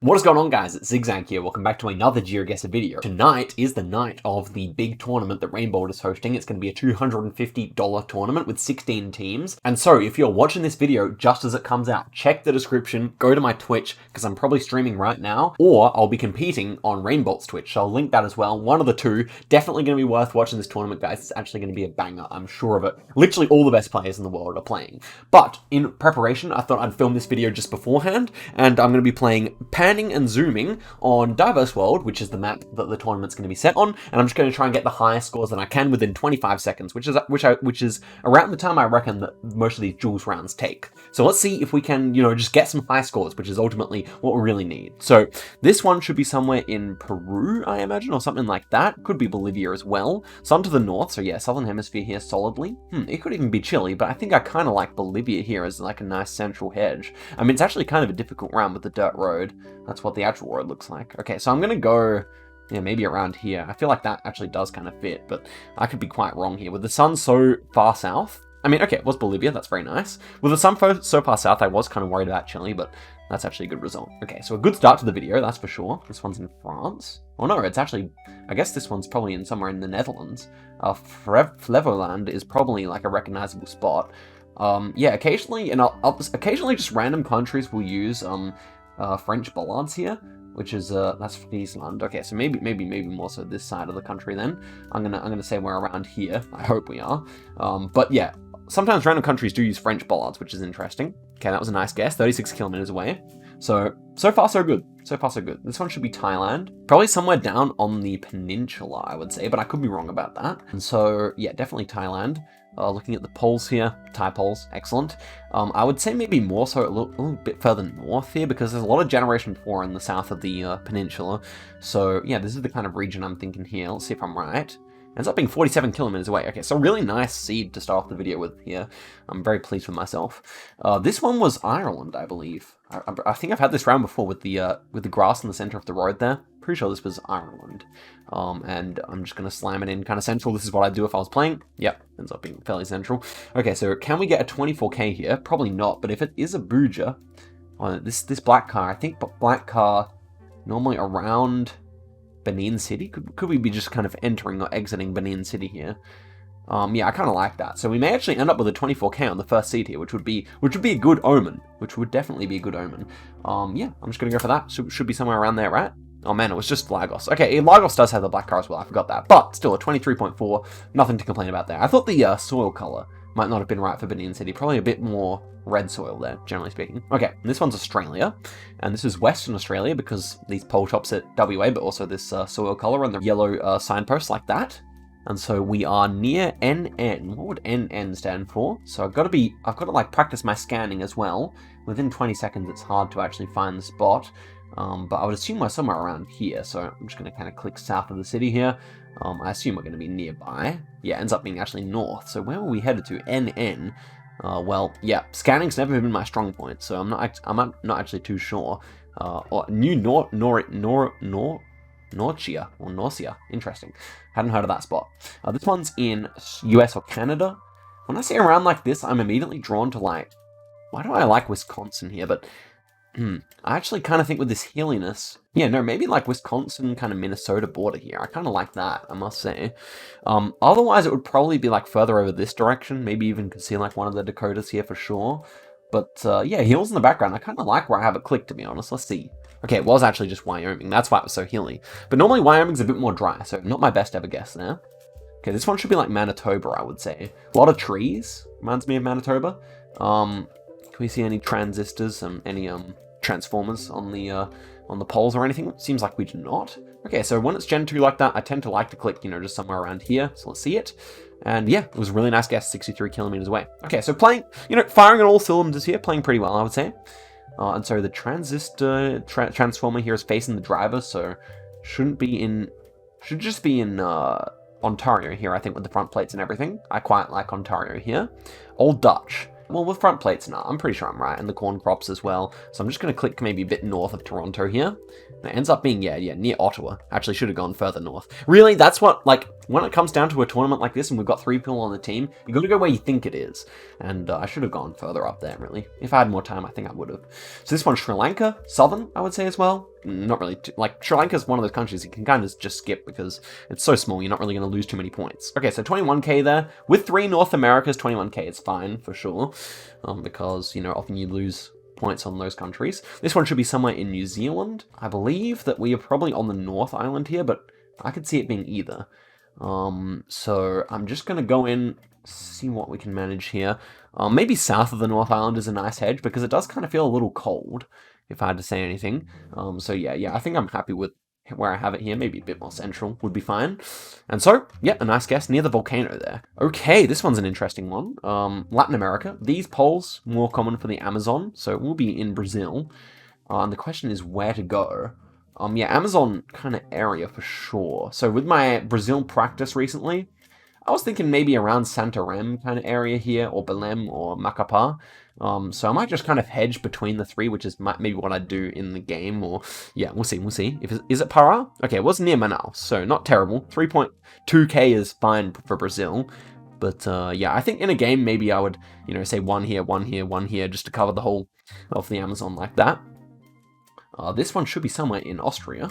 What is going on, guys? It's Zigzag here. Welcome back to another Geoguessr video. Tonight is the night of the big tournament that Rainbolt is hosting. It's going to be a $250 tournament with 16 teams. And so if you're watching this video just as it comes out, check the description, go to my Twitch, because I'm probably streaming right now, or I'll be competing on Rainbolt's Twitch. So I'll link that as well. One of the two. Definitely going to be worth watching this tournament, guys. It's actually going to be a banger. I'm sure of it. Literally all the best players in the world are playing. But in preparation, I thought I'd film this video just beforehand, and I'm going to be playing panning and zooming on Diverse World, which is the map that the tournament's going to be set on, and I'm just going to try and get the highest scores that I can within 25 seconds, which is around the time I reckon that most of these Jules rounds take. So let's see if we can, just get some high scores, which is ultimately what we really need. So this one should be somewhere in Peru, I imagine, or something like that. Could be Bolivia as well. Some to the north, so yeah, Southern Hemisphere here solidly. It could even be Chile, but I think I kind of like Bolivia here as like a nice central hedge. I mean, it's actually kind of a difficult round with the dirt road. That's what the actual road looks like. Okay, so I'm going to go, maybe around here. I feel like that actually does kind of fit, but I could be quite wrong here. With the sun so far south, I mean, okay, it was Bolivia, that's very nice. With the sun so far south, I was kind of worried about Chile, but that's actually a good result. Okay, so a good start to the video, that's for sure. This one's in France. Oh no, it's actually, I guess this one's probably in somewhere in the Netherlands. Flevoland is probably like a recognizable spot. Yeah, occasionally, and occasionally just random countries will use, French bollards here, which is that's Friesland. Okay, so maybe more so this side of the country then. I'm gonna say we're around here. I hope we are. But yeah, sometimes random countries do use French bollards, which is interesting. Okay, that was a nice guess. 36 kilometers away. So far so good. So far so good. This one should be Thailand. Probably somewhere down on the peninsula, I would say, but I could be wrong about that. And so yeah, definitely Thailand. Looking at the poles here, Thai poles, excellent. I would say maybe more so a little bit further north here, because there's a lot of Generation 4 in the south of the peninsula. So yeah, this is the kind of region I'm thinking here. Let's see if I'm right. Ends up being 47 kilometers away. Okay, so really nice seed to start off the video with here. I'm very pleased with myself. This one was Ireland, I believe. I think I've had this round before with the grass in the center of the road there. Pretty sure this was Ireland. And I'm just going to slam it in kind of central. This is what I'd do if I was playing. Yep, ends up being fairly central. Okay, so can we get a 24k here? Probably not, but if it is a Booja, this black car, I think black car normally around Benin City? Could we be just kind of entering or exiting Benin City here? Yeah, I kind of like that. So we may actually end up with a 24k on the first seed here, which would be a good omen. Which would definitely be a good omen. Yeah, I'm just going to go for that. Should be somewhere around there, right? Oh man, it was just Lagos. Okay, Lagos does have the black car as well, I forgot that. But still, a 23.4, nothing to complain about there. I thought the soil color might not have been right for Benin City. Probably a bit more red soil there, generally speaking. Okay, this one's Australia, and this is Western Australia because these pole tops at WA, but also this soil color and the yellow signpost like that. And so we are near NN. What would NN stand for? So I've got to like practice my scanning as well. Within 20 seconds, it's hard to actually find the spot. But I would assume we're somewhere around here, so I'm just going to kind of click south of the city here. I assume we're going to be nearby. Yeah, it ends up being actually north. So where were we headed to? NN. Well, yeah, scanning's never been my strong point, so I'm not actually too sure. Or New Norcia, or Norcia. Interesting. Hadn't heard of that spot. This one's in US or Canada. When I see around like this, I'm immediately drawn to like, why do I like Wisconsin here? But I actually kind of think with this hilliness, yeah, no, maybe like Wisconsin, kind of Minnesota border here. I kind of like that, I must say. Otherwise, it would probably be like further over this direction. Maybe even could see like one of the Dakotas here for sure. But yeah, hills in the background. I kind of like where I have it clicked, to be honest. Let's see. Okay, it was actually just Wyoming. That's why it was so hilly. But normally Wyoming's a bit more dry, so not my best ever guess there. Okay, this one should be like Manitoba, I would say. A lot of trees. Reminds me of Manitoba. Can we see any transistors and any transformers on the poles or anything? Seems like we do not. Okay, so when it's Gen 2 like that, I tend to like to click, just somewhere around here. So let's see it. And yeah, it was a really nice guess, 63 kilometers away. Okay, so playing, firing on all cylinders here, playing pretty well, I would say. And so the transistor transformer here is facing the driver, so should just be in Ontario here, I think, with the front plates and everything. I quite like Ontario here. Old Dutch. Well, with front plates, no, I'm pretty sure I'm right, and the corn crops as well. So I'm just going to click maybe a bit north of Toronto here. And it ends up being, yeah, near Ottawa. Actually, should have gone further north. Really, that's what, like, when it comes down to a tournament like this, and we've got 3 people on the team, you got to go where you think it is. And I should have gone further up there, really. If I had more time, I think I would have. So this one's Sri Lanka, southern, I would say as well. not really, like, Sri Lanka's one of those countries you can kind of just skip because it's so small, you're not really going to lose too many points. Okay, so 21k there. With 3 North Americas, 21k is fine, for sure, because, you know, often you lose points on those countries. This one should be somewhere in New Zealand. I believe that we are probably on the North Island here, but I could see it being either. So I'm just going to go in, see what we can manage here. Maybe south of the North Island is a nice hedge, because it does kind of feel a little cold, if I had to say anything. So yeah, I think I'm happy with where I have it here. Maybe a bit more central would be fine. And so, yeah, a nice guess near the volcano there. Okay, this one's an interesting one. Latin America. These poles, more common for the Amazon, so we'll be in Brazil. And the question is where to go. Yeah, Amazon kind of area for sure. So with my Brazil practice recently, I was thinking maybe around Santarém kind of area here, or Belém, or Macapá. So I might just kind of hedge between the 3, which is maybe what I'd do in the game, or yeah, we'll see. Is it Pará? Okay, it was near Manaus, so not terrible. 3.2k is fine for Brazil, but yeah, I think in a game maybe I would, you know, say 1 here, 1 here, 1 here, just to cover the whole of the Amazon like that. This one should be somewhere in Austria.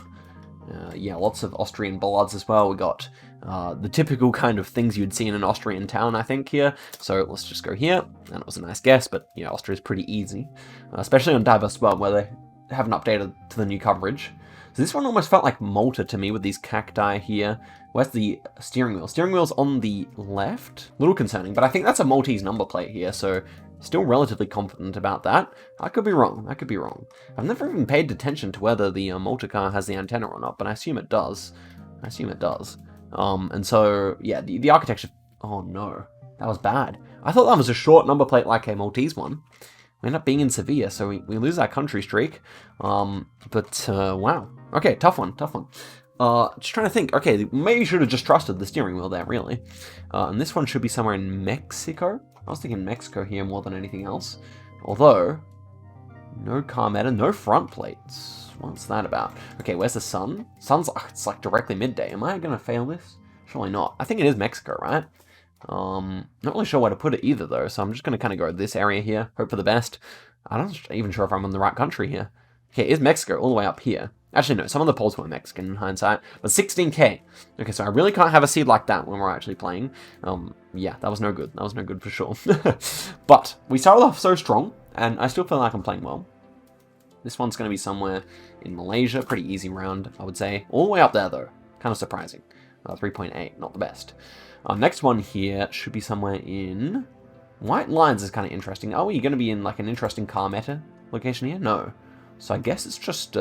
Yeah, lots of Austrian ballads as well. We got the typical kind of things you'd see in an Austrian town, I think, here. So let's just go here. And it was a nice guess, but, you know, Austria's pretty easy. Especially on Diverse World, where they haven't updated to the new coverage. So this one almost felt like Malta to me with these cacti here. Where's the steering wheel? Steering wheel's on the left. A little concerning, but I think that's a Maltese number plate here, so still relatively confident about that. I could be wrong. I've never even paid attention to whether the Malta car has the antenna or not, but I assume it does. And so, yeah, the architecture... Oh, no. That was bad. I thought that was a short number plate like a Maltese one. We end up being in Sevilla, so we lose our country streak. But, wow. Okay, tough one. Just trying to think. Okay, maybe should have just trusted the steering wheel there, really. And this one should be somewhere in Mexico. I was thinking Mexico here more than anything else. Although, no car meta, no front plates. What's that about? Okay, where's the sun? Sun's, it's like directly midday. Am I going to fail this? Surely not. I think it is Mexico, right? Not really sure where to put it either, though, so I'm just going to kind of go this area here, hope for the best. I'm not even sure if I'm in the right country here. Okay, it is Mexico all the way up here. Actually, no, some of the poles were Mexican in hindsight, but 16k. Okay, so I really can't have a seed like that when we're actually playing. Yeah, that was no good. That was no good for sure. But we started off so strong, and I still feel like I'm playing well. This one's going to be somewhere in Malaysia. Pretty easy round, I would say. All the way up there, though. Kind of surprising. 3.8, not the best. Next one here should be somewhere in... White Lines is kind of interesting. Oh, are you going to be in like an interesting car meta location here? No. So I guess it's just...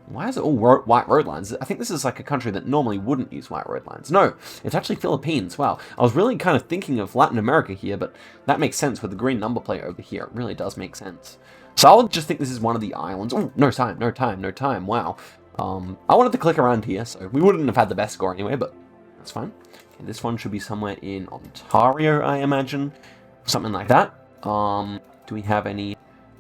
Why is it all white road lines? I think this is like a country that normally wouldn't use white road lines. No, it's actually Philippines. Wow. I was really kind of thinking of Latin America here, but that makes sense with the green number plate over here. It really does make sense. So I'll just think this is one of the islands. Oh, no time. Wow. I wanted to click around here, so we wouldn't have had the best score anyway, but that's fine. Okay, this one should be somewhere in Ontario, I imagine. Something like that. Do we have any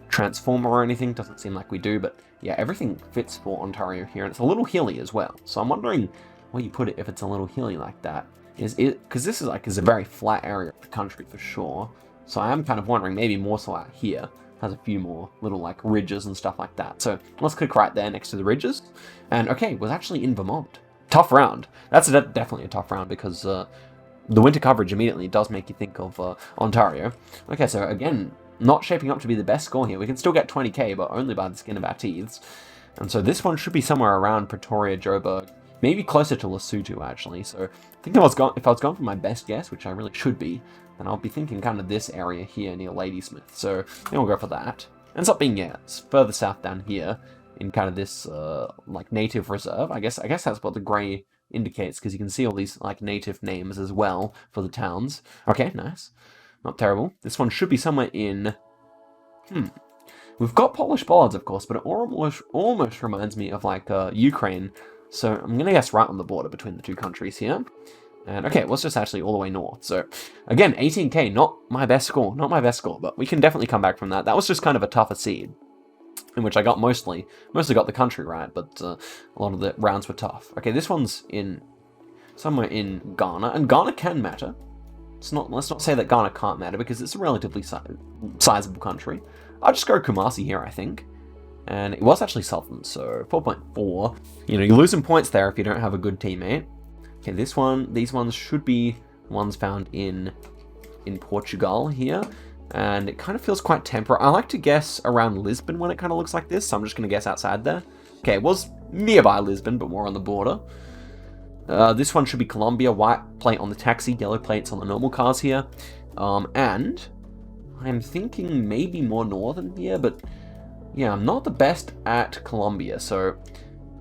transformer or anything? Doesn't seem like we do, but yeah, everything fits for Ontario here, and it's a little hilly as well. So I'm wondering where you put it if it's a little hilly like that. Is it, because this is a very flat area of the country for sure. So I am kind of wondering maybe more so out here has a few more little like ridges and stuff like that. So let's click right there next to the ridges. And okay, was actually in Vermont. Tough round. That's definitely a tough round because the winter coverage immediately does make you think of Ontario. Okay, so again, not shaping up to be the best score here. We can still get 20k, but only by the skin of our teeth. And so this one should be somewhere around Pretoria, Joburg, maybe closer to Lesotho, actually. So I think if I was going for my best guess, which I really should be, then I'll be thinking kind of this area here near Ladysmith. So I think we'll go for that. Ends up being, yeah, it's further south down here in kind of this, like, native reserve. I guess that's what the grey indicates, because you can see all these, like, native names as well for the towns. Okay, nice. Not terrible. This one should be somewhere in... We've got Polish bollards, of course, but it almost reminds me of, like, Ukraine. So I'm going to guess right on the border between the two countries here. And, okay, well, it's just actually all the way north. So, again, 18k, not my best score. But we can definitely come back from that. That was just kind of a tougher seed, in which I got mostly got the country right, but a lot of the rounds were tough. Okay, this one's in somewhere in Ghana, and Ghana can matter. Let's not say that Ghana can't matter, because it's a relatively sizable country. I'll just go Kumasi here, I think. And it was actually Southern, so 4.4. You know, you're losing points there if you don't have a good teammate. Okay, these ones should be ones found in Portugal here. And it kind of feels quite temperate. I like to guess around Lisbon when it kind of looks like this, so I'm just going to guess outside there. Okay, it was nearby Lisbon, but more on the border. This one should be Colombia. White plate on the taxi, yellow plates on the normal cars here. And I'm thinking maybe more northern here, but yeah, I'm not the best at Colombia, so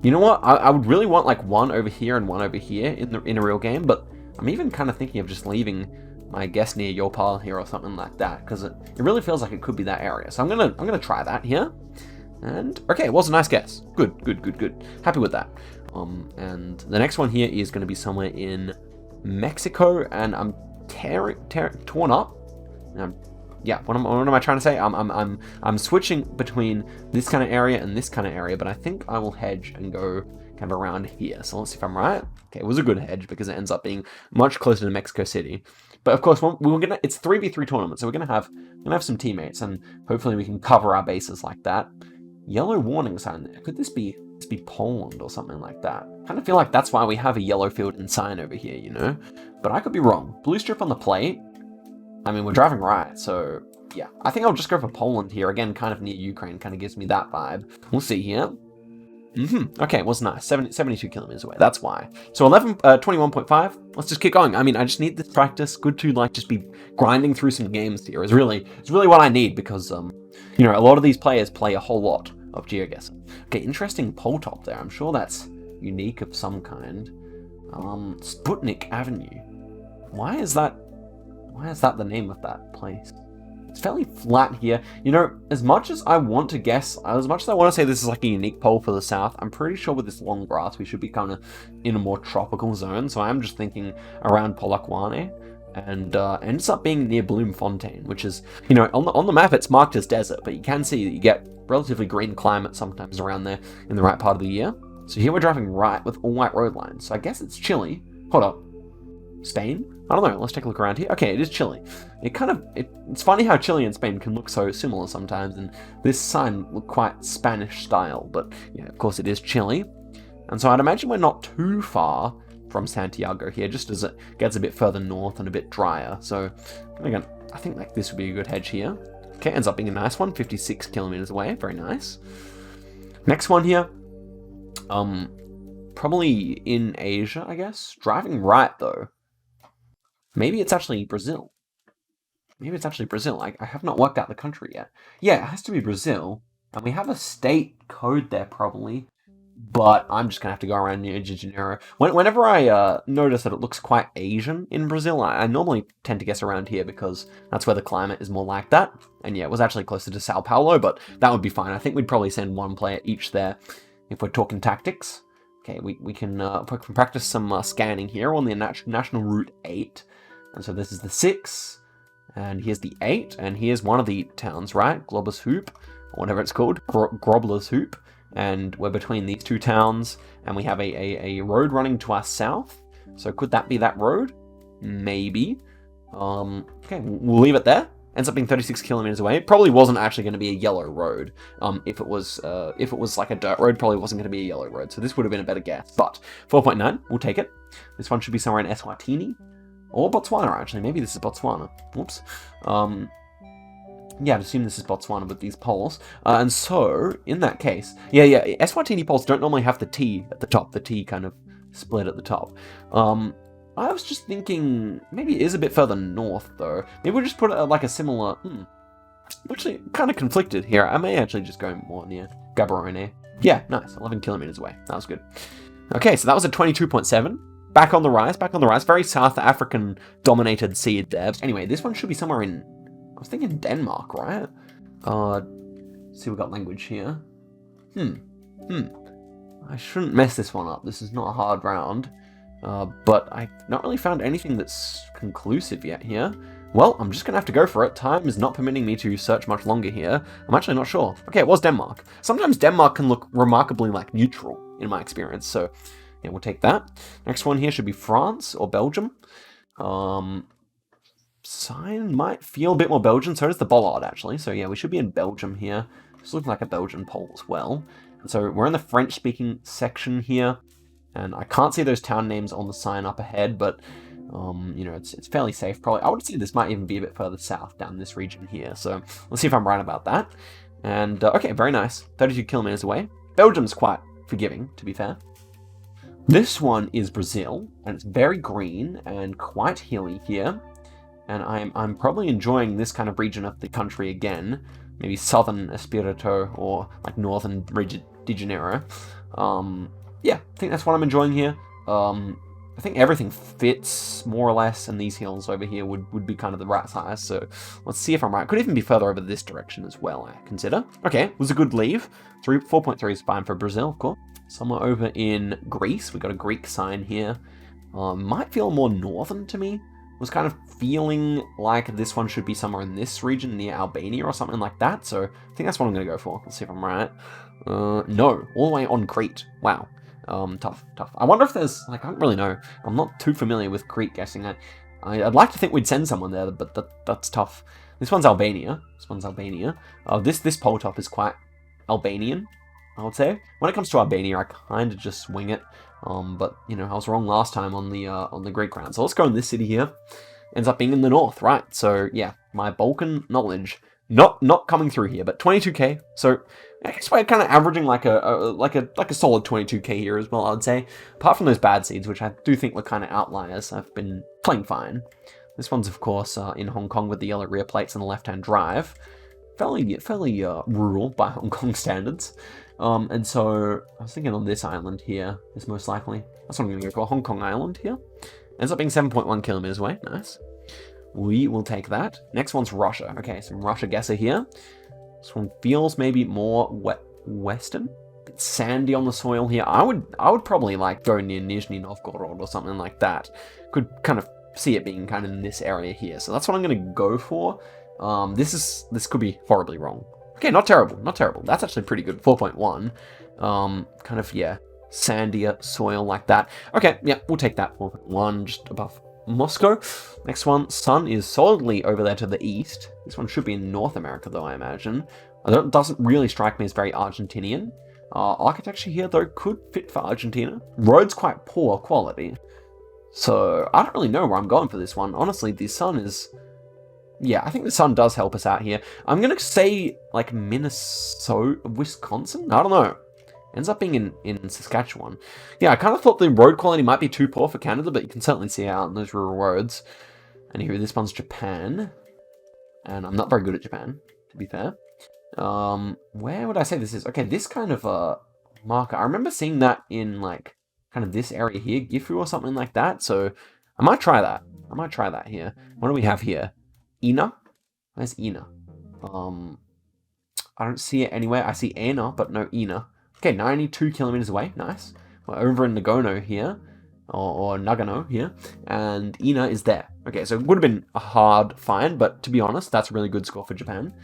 you know what? I would really want like one over here and one over here in a real game, but I'm even kind of thinking of just leaving my guess near your pile here or something like that, because it really feels like it could be that area. So I'm gonna try that here. And okay, it was a nice guess. Good. Happy with that. And the next one here is going to be somewhere in Mexico, and I'm torn up. Yeah, what am I trying to say? I'm switching between this kind of area and this kind of area, but I think I will hedge and go kind of around here. So let's see if I'm right. Okay, it was a good hedge because it ends up being much closer to Mexico City. But of course, it's 3v3 tournament, so we're gonna have some teammates, and hopefully we can cover our bases like that. Yellow warning sign there. Could this be Poland or something like that? Kind of feel like that's why we have a yellow field and sign over here, you know? But I could be wrong. Blue strip on the plate. I mean, we're driving right, so yeah. I think I'll just go for Poland here. Again, kind of near Ukraine, kind of gives me that vibe. We'll see here. Okay, it was nice. 72 kilometers away. That's why. So 21.5. Let's just keep going. I mean, I just need this practice. Good to like just be grinding through some games here. It's really what I need because you know, a lot of these players play a whole lot of Geoguessr. Okay, interesting pole top there. I'm sure that's unique of some kind. Sputnik Avenue. Why is that the name of that place? It's fairly flat here. You know, as much as I want to guess, as much as I want to say this is like a unique pole for the south, I'm pretty sure with this long grass we should be kind of in a more tropical zone. So I'm just thinking around Polokwane, and ends up being near Bloemfontein, which is, you know, on the map it's marked as desert, but you can see that you get relatively green climate sometimes around there in the right part of the year. So here we're driving right with all white road lines. So I guess it's Chile. Hold up. Spain? I don't know. Let's take a look around here. Okay, it is Chile. It's funny how Chile and Spain can look so similar sometimes, and this sign looked quite Spanish style, but yeah, of course it is Chile. And so I'd imagine we're not too far from Santiago here, just as it gets a bit further north and a bit drier. So again, I think like this would be a good hedge here. Okay, ends up being a nice one, 56 kilometers away. Very nice. Next one here. Probably in Asia, I guess. Driving right though. Maybe it's actually Brazil. I have not worked out the country yet. Yeah, it has to be Brazil. And we have a state code there probably. But I'm just going to have to go around Rio de Janeiro. Whenever I notice that it looks quite Asian in Brazil, I normally tend to guess around here because that's where the climate is more like that. And yeah, it was actually closer to Sao Paulo, but that would be fine. I think we'd probably send one player each there if we're talking tactics. Okay, we can practice some scanning here on the National Route 8. And so this is the 6, and here's the 8, and here's one of the towns, right? Globus Hoop, or whatever it's called, Grobler's Hoop. And we're between these two towns, and we have a road running to our south. So could that be that road? Maybe. Okay, we'll leave it there. Ends up being 36 kilometers away. It probably wasn't actually going to be a yellow road. If it was like a dirt road, probably wasn't going to be a yellow road. So this would have been a better guess. But 4.9, we'll take it. This one should be somewhere in Eswatini. Or Botswana, actually. Maybe this is Botswana. Whoops. Yeah, I'd assume this is Botswana with these poles. And so, in that case... Yeah, Eswatini poles don't normally have the T at the top. The T kind of split at the top. I was just thinking... Maybe it is a bit further north, though. Maybe we'll just put like a similar... Actually, kind of conflicted here. I may actually just go more near Gaborone. Yeah, nice. 11 kilometers away. That was good. Okay, so that was a 22.7. Back on the rise. Very South African-dominated seed there. Anyway, this one should be somewhere in... I was thinking Denmark, right? See, we've got language here. I shouldn't mess this one up. This is not a hard round. But I've not really found anything that's conclusive yet here. Well, I'm just going to have to go for it. Time is not permitting me to search much longer here. I'm actually not sure. Okay, it was Denmark. Sometimes Denmark can look remarkably like neutral, in my experience. So, yeah, we'll take that. Next one here should be France or Belgium. Sign might feel a bit more Belgian. So does the bollard, actually. So, yeah, we should be in Belgium here. It's looking like a Belgian pole as well. And so we're in the French-speaking section here, and I can't see those town names on the sign up ahead, but you know, it's fairly safe. Probably, I would say this might even be a bit further south down this region here. So let's see if I'm right about that. And okay, very nice. 32 kilometers away. Belgium's quite forgiving, to be fair. This one is Brazil, and it's very green and quite hilly here. And I'm probably enjoying this kind of region of the country again. Maybe southern Espírito or like northern Rio de Janeiro. Yeah, I think that's what I'm enjoying here. I think everything fits more or less, and these hills over here would be kind of the right size. So let's see if I'm right. Could even be further over this direction as well, I consider. Okay, was a good leave. 4.3 is fine for Brazil, of course. Somewhere over in Greece, we got a Greek sign here. Might feel more northern to me. Was kind of feeling like this one should be somewhere in this region near Albania or something like that. So I think that's what I'm going to go for. Let's see if I'm right. No, all the way on Crete. Wow. Tough. I wonder if there's, like, I don't really know. I'm not too familiar with Crete guessing. I'd like to think we'd send someone there, but that's tough. This one's Albania. This pole top is quite Albanian, I would say. When it comes to Albania, I kind of just swing it. But, you know, I was wrong last time on the Greek round. So let's go in this city here. Ends up being in the north, right? So, yeah, my Balkan knowledge not coming through here, but 22k. So I guess we're kind of averaging like a solid 22k here as well, I would say. Apart from those bad seeds, which I do think were kind of outliers, I've been playing fine. This one's, of course, in Hong Kong with the yellow rear plates and the left-hand drive. Fairly rural by Hong Kong standards. And so I was thinking on this island here is most likely. That's what I'm going to go for. Hong Kong Island here. Ends up being 7.1 kilometers away. Nice. We will take that. Next one's Russia. Okay, some Russia guesser here. This one feels maybe more western. Bit sandy on the soil here. I would probably like go near Nizhny Novgorod or something like that. Could kind of see it being kind of in this area here. So that's what I'm going to go for. This could be horribly wrong. Okay, not terrible. That's actually pretty good. 4.1. Kind of, yeah, sandier soil like that. Okay, yeah, we'll take that. 4.1, just above Moscow. Next one, sun is solidly over there to the east. This one should be in North America, though, I imagine. It doesn't really strike me as very Argentinian. Architecture here, though, could fit for Argentina. Road's quite poor quality. So, I don't really know where I'm going for this one. Honestly, the sun is... Yeah, I think the sun does help us out here. I'm going to say, like, Minnesota, Wisconsin? I don't know. Ends up being in Saskatchewan. Yeah, I kind of thought the road quality might be too poor for Canada, but you can certainly see out in those rural roads. And here, this one's Japan. And I'm not very good at Japan, to be fair. Where would I say this is? Okay, this kind of marker. I remember seeing that in, like, kind of this area here, Gifu or something like that. So I might try that. Here. What do we have here? Ina? Where's Ina? I don't see it anywhere. I see Ena, but no Ina. Okay, 92 kilometers away. Nice. We're over in Nagano here. Or Nagano here. And Ina is there. Okay, so it would have been a hard find, but to be honest, that's a really good score for Japan.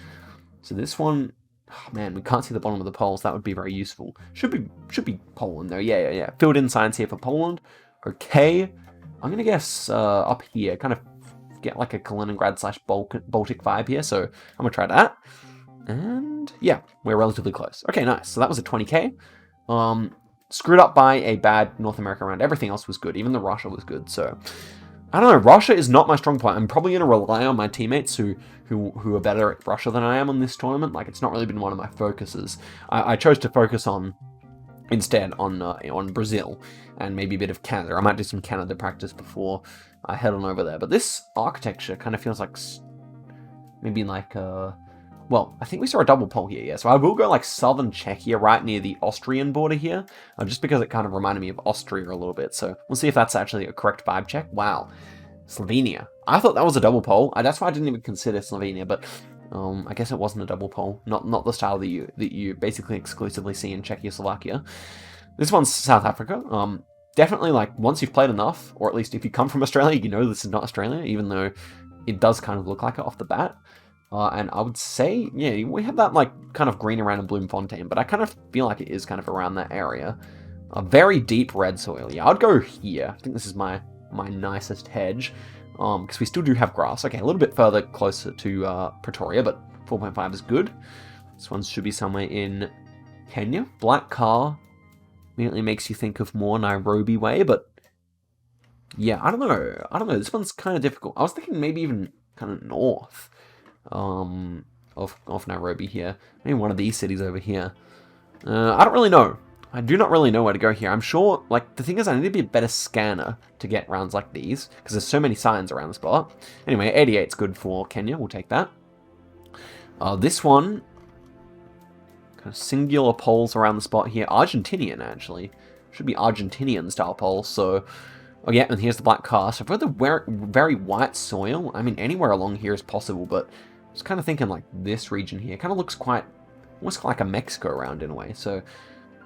So this one... Oh, man, we can't see the bottom of the poles. That would be very useful. Should be Poland, though. Yeah. Filled in signs here for Poland. Okay. I'm going to guess up here. Kind of get like a Kaliningrad/Baltic vibe here. So I'm going to try that. And yeah, we're relatively close. Okay, nice. So that was a 20k. Screwed up by a bad North America round. Everything else was good. Even the Russia was good. So I don't know. Russia is not my strong point. I'm probably going to rely on my teammates who are better at Russia than I am on this tournament. Like, it's not really been one of my focuses. I chose to focus instead on Brazil and maybe a bit of Canada. I might do some Canada practice before I head on over there. But this architecture kind of feels like maybe like well, I think we saw a double pole here, yeah. So I will go like southern Czechia, right near the Austrian border here, just because it kind of reminded me of Austria a little bit. So we'll see if that's actually a correct vibe check. Wow, Slovenia. I thought that was a double pole. That's why I didn't even consider Slovenia, but I guess it wasn't a double pole. Not the style that you basically exclusively see in Czechoslovakia. This one's South Africa. Definitely, like, once you've played enough, or at least if you come from Australia, you know this is not Australia, even though it does kind of look like it off the bat. And I would say, yeah, we have that, like, kind of green around in Bloemfontein, but I kind of feel like it is kind of around that area. A very deep red soil. Yeah, I'd go here. I think this is my nicest hedge, because we still do have grass. Okay, a little bit further closer to Pretoria, but 4.5 is good. This one should be somewhere in Kenya. Black car immediately makes you think of more Nairobi way, but yeah, I don't know. This one's kind of difficult. I was thinking maybe even kind of north of Nairobi here. Maybe one of these cities over here. I don't really know. I do not really know where to go here. I'm sure, like, the thing is I need to be a better scanner to get rounds like these, because there's so many signs around the spot. Anyway, 88's good for Kenya. We'll take that. This one, kind of singular poles around the spot here. Argentinian, actually. Should be Argentinian style poles, so... Oh yeah, and here's the black car. So for the very white soil, I mean, anywhere along here is possible, but I was kind of thinking, like, this region here. Kind of looks quite... almost like a Mexico round in a way, so...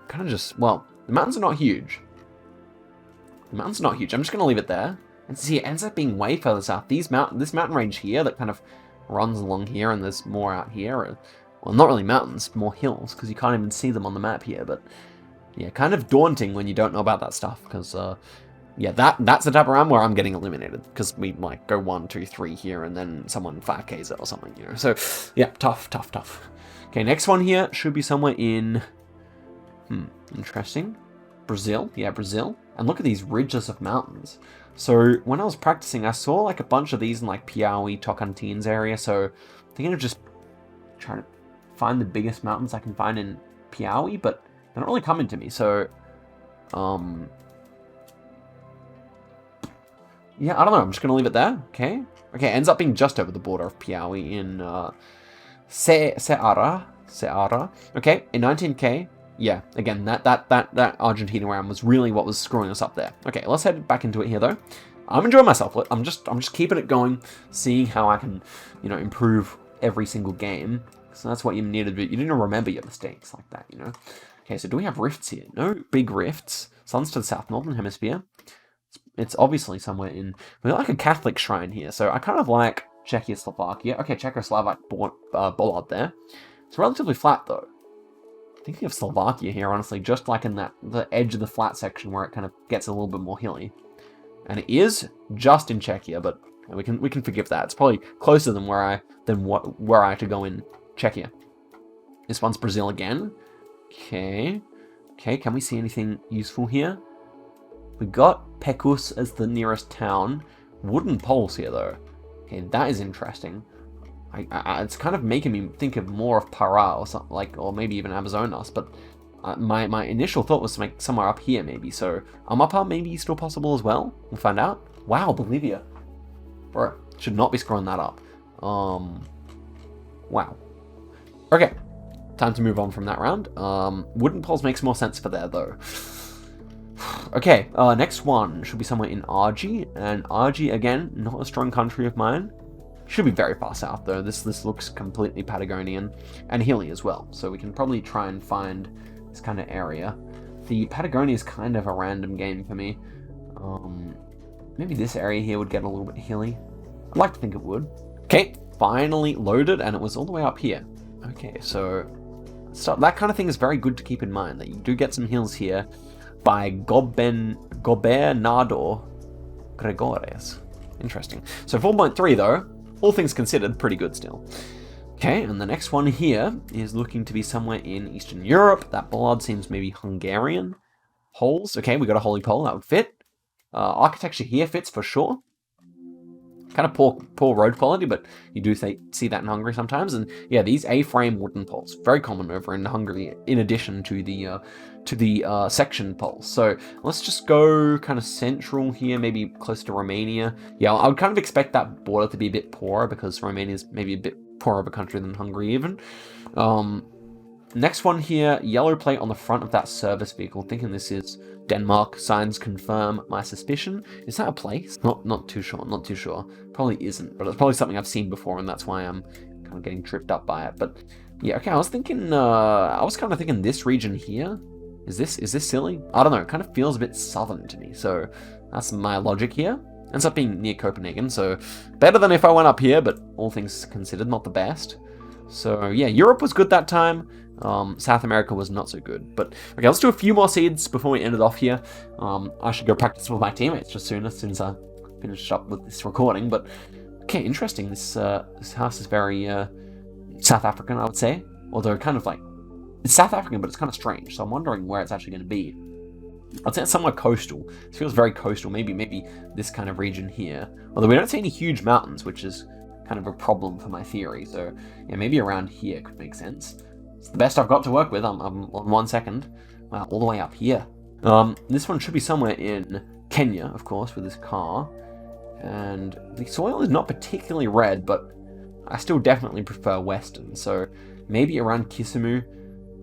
kind of just, well, the mountains are not huge. The mountains are not huge. I'm just going to leave it there. And see, it ends up being way further south. This mountain range here that kind of runs along here, and there's more out here. Well, not really mountains, more hills, because you can't even see them on the map here. But yeah, kind of daunting when you don't know about that stuff, because yeah, that's the type of round where I'm getting eliminated, because we like go 1, 2, 3 here, and then someone 5Ks it or something, you know. So yeah, tough. Okay, next one here should be somewhere in. Interesting. Brazil. Yeah, Brazil. And look at these ridges of mountains. So when I was practicing, I saw like a bunch of these in like Piauí, Tocantins area. So I'm thinking of just trying to find the biggest mountains I can find in Piauí, but they're not really coming to me. So, yeah, I don't know. I'm just going to leave it there. Okay. Okay, it ends up being just over the border of Piauí in Ceará. Okay, in 19K. Yeah, again, that Argentina round was really what was screwing us up there. Okay, let's head back into it here, though. I'm enjoying myself. I'm just keeping it going, seeing how I can, you know, improve every single game. So that's what you need to do. You need to remember your mistakes like that, you know. Okay, so do we have rifts here? No big rifts. Sun's to the south, northern hemisphere. It's obviously somewhere in... We got like a Catholic shrine here, so I kind of like Czechoslovakia. Okay, Czechoslovak bollard there. It's relatively flat, though. Thinking of Slovakia here, honestly, just like in the edge of the flat section where it kind of gets a little bit more hilly. And it is just in Czechia, but we can forgive that. It's probably closer than where I had to go in Czechia. This one's Brazil again. Okay. Okay, can we see anything useful here? We got Pecos as the nearest town. Wooden poles here, though. Okay, that is interesting. It's kind of making me think of more of Pará or something like, or maybe even Amazonas. But my initial thought was to make somewhere up here, maybe. So Amapá maybe still possible as well. We'll find out. Wow, Bolivia, bro, should not be screwing that up. Wow. Okay, time to move on from that round. Wooden poles makes more sense for there though. Okay, next one should be somewhere in Argy, and Argy again, not a strong country of mine. Should be very far south though. This looks completely Patagonian and hilly as well. So we can probably try and find this kind of area. The Patagonia is kind of a random game for me. Maybe this area here would get a little bit hilly. I'd like to think it would. Okay, finally loaded, and it was all the way up here. Okay, so that kind of thing is very good to keep in mind, that you do get some hills here by Gobernador Gregores. Interesting. So 4.3 though, all things considered, pretty good still. Okay, and the next one here is looking to be somewhere in Eastern Europe. That bollard seems maybe Hungarian. Poles, okay, we got a holy pole, that would fit. Architecture here fits for sure. Kind of poor road quality, but you do see that in Hungary sometimes. And yeah, these A-frame wooden poles, very common over in Hungary, in addition to the section poles. So let's just go kind of central here, maybe close to Romania. Yeah, I would kind of expect that border to be a bit poorer, because Romania is maybe a bit poorer of a country than Hungary even. Next one here, yellow plate on the front of that service vehicle. Thinking this is Denmark. Signs confirm my suspicion. Is that a place? Not too sure. Not too sure. Probably isn't, but it's probably something I've seen before, and that's why I'm kind of getting tripped up by it. But yeah, okay. I was kind of thinking this region here. Is this silly? I don't know. It kind of feels a bit southern to me. So that's my logic here. Ends up being near Copenhagen, so better than if I went up here, but all things considered, not the best. So yeah, Europe was good that time. South America was not so good. But okay, let's do a few more seeds before we end it off here. I should go practice with my teammates just soon, as soon as I finish up with this recording. But okay, interesting. This house is very South African, I would say. Although kind of like, it's South African, but it's kind of strange. So I'm wondering where it's actually going to be. I'd say it's somewhere coastal. It feels very coastal. Maybe this kind of region here. Although we don't see any huge mountains, which is kind of a problem for my theory. So yeah, maybe around here could make sense. It's the best I've got to work with. I'm on 1 second. Wow, all the way up here. This one should be somewhere in Kenya, of course, with this car. And the soil is not particularly red, but I still definitely prefer Western. So maybe around Kisumu.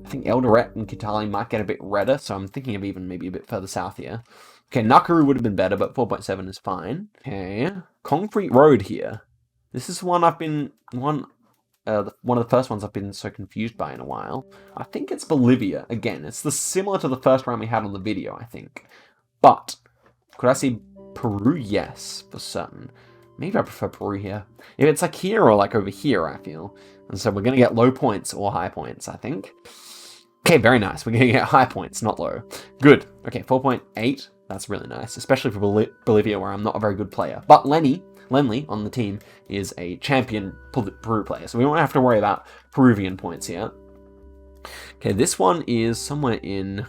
I think Eldoret and Kitale might get a bit redder, so I'm thinking of even maybe a bit further south here. Okay, Nakuru would have been better, but 4.7 is fine. Okay, Concrete Road here. This is one I've been, one of the first ones I've been so confused by in a while. I think it's Bolivia. Again, it's similar to the first round we had on the video, I think. But, could I see Peru? Yes, for certain. Maybe I prefer Peru here. If it's like here or like over here, I feel. And so we're going to get low points or high points, I think. Okay, very nice. We're going to get high points, not low. Good. Okay, 4.8. That's really nice, especially for Bolivia, where I'm not a very good player. But Lennli on the team is a champion Peru player, so we won't have to worry about Peruvian points here. Okay, this one is somewhere in...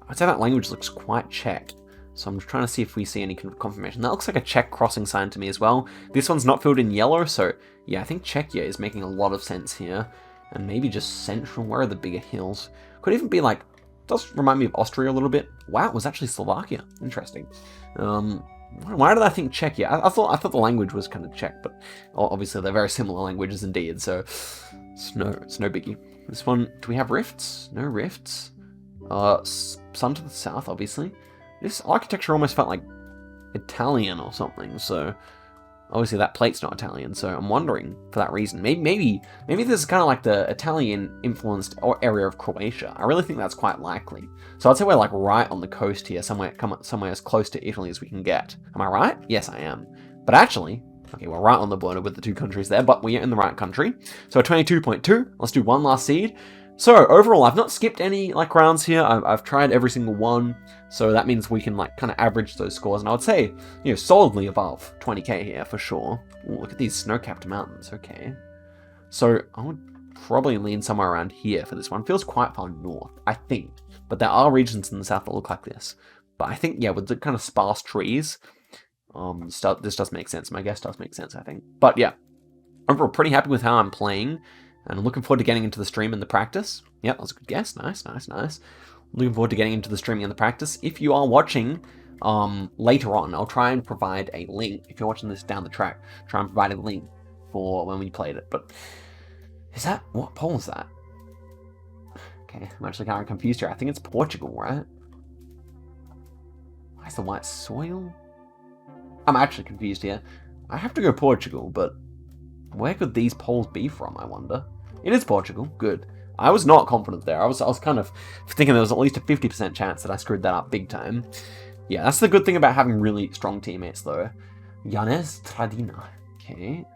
I'd say that language looks quite Czech. So I'm just trying to see if we see any kind of confirmation. That looks like a Czech crossing sign to me as well. This one's not filled in yellow, so yeah, I think Czechia is making a lot of sense here. And maybe just central. Where are the bigger hills? Could even be like, does remind me of Austria a little bit. Wow, it was actually Slovakia. Interesting. Why did I think Czechia? I thought the language was kind of Czech, but obviously they're very similar languages indeed. So it's no biggie. This one, do we have rifts? No rifts. Sun to the south, obviously. This architecture almost felt like Italian or something. So obviously that plate's not Italian, so I'm wondering for that reason. Maybe this is kind of like the Italian-influenced area of Croatia. I really think that's quite likely. So I'd say we're like right on the coast here, somewhere as close to Italy as we can get. Am I right? Yes, I am. But actually, okay, we're right on the border with the two countries there, but we are in the right country. So 22.2. Let's do one last seed. So overall, I've not skipped any like rounds here. I've tried every single one. So that means we can like kind of average those scores. And I would say, you know, solidly above 20k here for sure. Ooh, look at these snow-capped mountains. Okay. So I would probably lean somewhere around here for this one. Feels quite far north, I think. But there are regions in the south that look like this. But I think, yeah, with the kind of sparse trees, this does make sense. My guess does make sense, I think. But yeah, overall, pretty happy with how I'm playing. And I'm looking forward to getting into the stream and the practice. Yep, that was a good guess. Nice. Looking forward to getting into the streaming and the practice. If you are watching later on, I'll try and provide a link. If you're watching this down the track, try and provide a link for when we played it. But is that... what poll is that? Okay, I'm actually kind of confused here. I think it's Portugal, right? Why is the white soil? I'm actually confused here. I have to go Portugal, but where could these polls be from, I wonder? It is Portugal. Good. I was not confident there. I was kind of thinking there was at least a 50% chance that I screwed that up big time. Yeah, that's the good thing about having really strong teammates, though. Janez Tradina. Okay.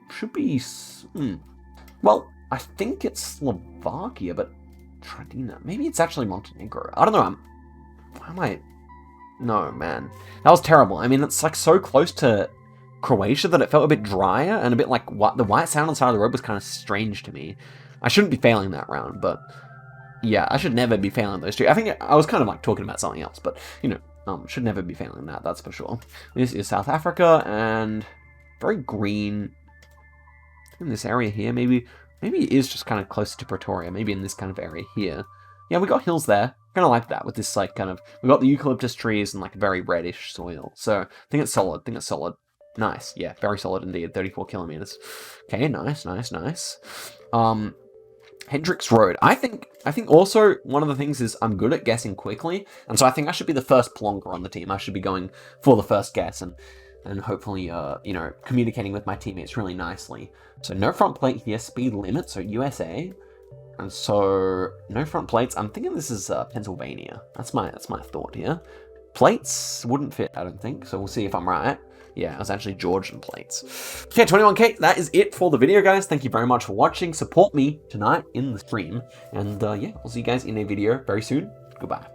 Should be... Well, I think it's Slovakia, but Tradina. Maybe it's actually Montenegro. I don't know. Why am I... No, man. That was terrible. I mean, it's like so close to Croatia that it felt a bit drier and a bit like what the white sound on the side of the road was kind of strange to me. I shouldn't be failing that round, but yeah, I should never be failing those two. I think I was kind of like talking about something else, but you know, should never be failing that, that's for sure. This is South Africa and very green in this area here. Maybe it is just kind of closer to Pretoria, maybe in this kind of area here. Yeah, we got hills there. Kind of like that with this like kind of, we got the eucalyptus trees and like very reddish soil. So I think it's solid. Nice, yeah, very solid indeed, 34 kilometers. Okay, nice. Hendricks Road. I think also one of the things is I'm good at guessing quickly, and so I think I should be the first plonker on the team. I should be going for the first guess and hopefully, you know, communicating with my teammates really nicely. So no front plate here, speed limit, so USA. And so no front plates. I'm thinking this is Pennsylvania. That's my thought here. Plates wouldn't fit, I don't think, so we'll see if I'm right. Yeah, it was actually Georgian plates. Okay, 21k, that is it for the video, guys. Thank you very much for watching. Support me tonight in the stream. And yeah, we'll see you guys in a video very soon. Goodbye.